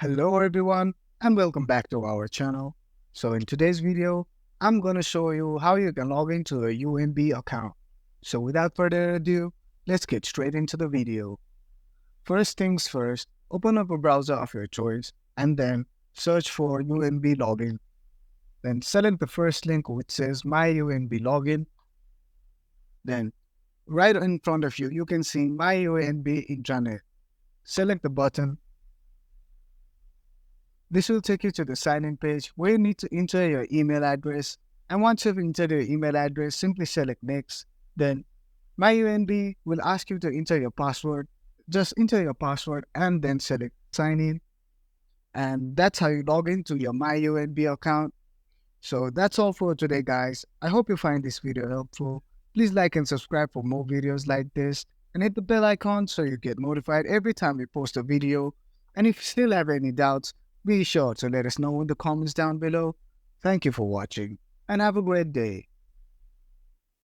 Hello everyone and welcome back to our channel. So in today's video, I'm going to show you how you can log into a UNB account. So without further ado, let's get straight into the video. First things first, open up a browser of your choice and then search for UNB login. Then select the first link which says My UNB login. Then right in front of you, you can see My UNB intranet. Select the button. This will take you to the sign-in page where you need to enter your email address. And once you've entered your email address, simply select Next. Then MyUNB will ask you to enter your password. Just enter your password and then select Sign In. And that's how you log into your MyUNB account. So that's all for today, guys. I hope you find this video helpful. Please like and subscribe for more videos like this. And hit the bell icon so you get notified every time we post a video. And if you still have any doubts, be sure to let us know in the comments down below. Thank you for watching and have a great day.